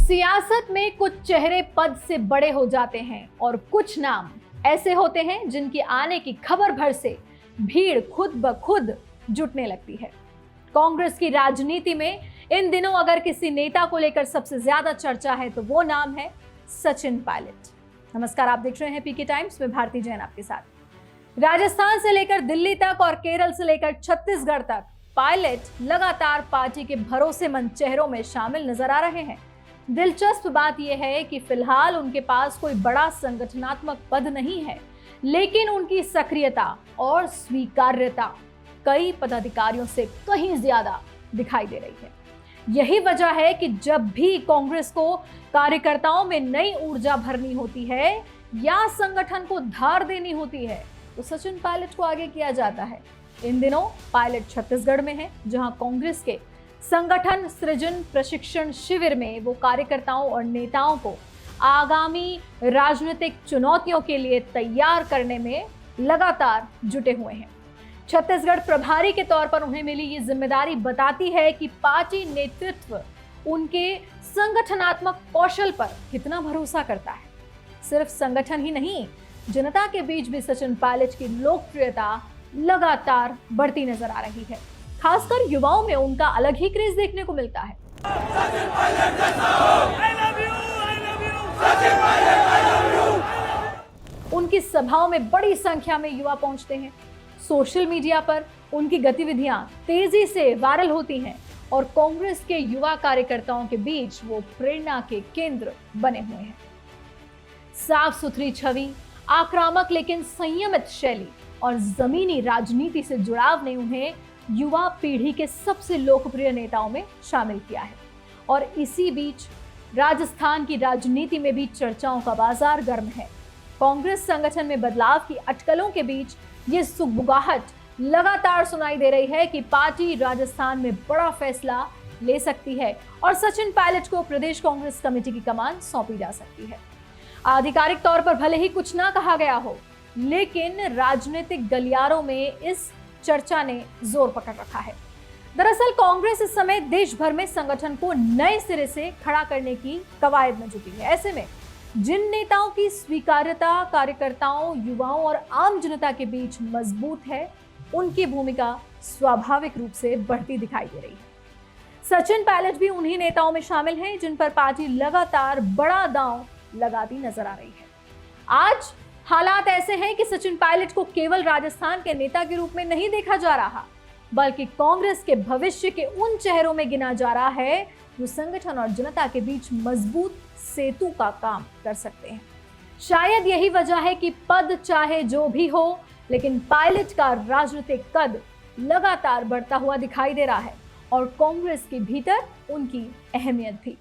सियासत में कुछ चेहरे पद से बड़े हो जाते हैं और कुछ नाम ऐसे होते हैं जिनके आने की खबर भर से भीड़ खुद ब खुद जुटने लगती है। कांग्रेस की राजनीति में इन दिनों अगर किसी नेता को लेकर सबसे ज्यादा चर्चा है तो वो नाम है सचिन पायलट। नमस्कार, आप देख रहे हैं पीके टाइम्स में भारती जैन आपके साथ। राजस्थान से लेकर दिल्ली तक और केरल से लेकर छत्तीसगढ़ तक पायलट लगातार पार्टी के भरोसेमंद चेहरों में शामिल नजर आ रहे हैं। दिलचस्प बात यह है कि फिलहाल उनके पास कोई बड़ा संगठनात्मक पद नहीं है, लेकिन उनकी सक्रियता और स्वीकार्यता कई पदाधिकारियों से कहीं ज्यादा दिखाई दे रही है। यही वजह है कि जब भी कांग्रेस को कार्यकर्ताओं में नई ऊर्जा भरनी होती है या संगठन को धार देनी होती है तो सचिन पायलट को आगे किया जाता है। इन दिनों पायलट छत्तीसगढ़ में है, जहां कांग्रेस के संगठन सृजन प्रशिक्षण शिविर में वो कार्यकर्ताओं और नेताओं को आगामी राजनीतिक चुनौतियों के लिए तैयार करने में लगातार जुटे हुए हैं। छत्तीसगढ़ प्रभारी के तौर पर उन्हें मिली ये जिम्मेदारी बताती है कि पार्टी नेतृत्व उनके संगठनात्मक कौशल पर कितना भरोसा करता है। सिर्फ संगठन ही नहीं, जनता के बीच भी सचिन पायलट की लोकप्रियता लगातार बढ़ती नजर आ रही है। खासकर युवाओं में उनका अलग ही क्रेज देखने को मिलता है। उनकी सभाओं में बड़ी संख्या में युवा पहुंचते हैं। सोशल मीडिया पर उनकी गतिविधियां तेजी से वायरल होती हैं और कांग्रेस के युवा कार्यकर्ताओं के बीच वो प्रेरणा के केंद्र बने हुए हैं। साफ सुथरी छवि, आक्रामक लेकिन संयमित शैली और जमीनी राजनीति से जुड़ाव ने उन्हें युवा पीढ़ी के सबसे लोकप्रिय नेताओं में शामिल किया है। और इसी बीच राजस्थान की राजनीति में भी चर्चाओं का बाजार गर्म है। कांग्रेस संगठन में बदलाव की अटकलों के बीच ये सुगबुगाहट लगातार सुनाई दे रही है कि पार्टी राजस्थान में बड़ा फैसला ले सकती है और सचिन पायलट को प्रदेश कांग्रेस कमेटी की कमान सौंपी जा सकती है। आधिकारिक तौर पर भले ही कुछ ना कहा गया हो, लेकिन राजनीतिक गलियारों में इस चर्चा ने जोर पकड़ रखा है। दरअसल कांग्रेस इस समय देश भर में संगठन को नए सिरे से खड़ा करने की कवायद में जुटी है। ऐसे में जिन नेताओं की स्वीकार्यता कार्यकर्ताओं, युवाओं और आम जनता के बीच मजबूत है, उनकी भूमिका स्वाभाविक रूप से बढ़ती दिखाई दे रही है। सचिन पायलट भी उन्हीं नेताओं में शामिल हैं जिन पर पार्टी लगातार बड़ा दांव लगाती नजर आ रही है। आज हालात ऐसे हैं कि सचिन पायलट को केवल राजस्थान के नेता के रूप में नहीं देखा जा रहा, बल्कि कांग्रेस के भविष्य के उन चेहरों में गिना जा रहा है जो संगठन और जनता के बीच मजबूत सेतु का काम कर सकते हैं। शायद यही वजह है कि पद चाहे जो भी हो, लेकिन पायलट का राजनीतिक कद लगातार बढ़ता हुआ दिखाई दे रहा है और कांग्रेस के भीतर उनकी अहमियत भी।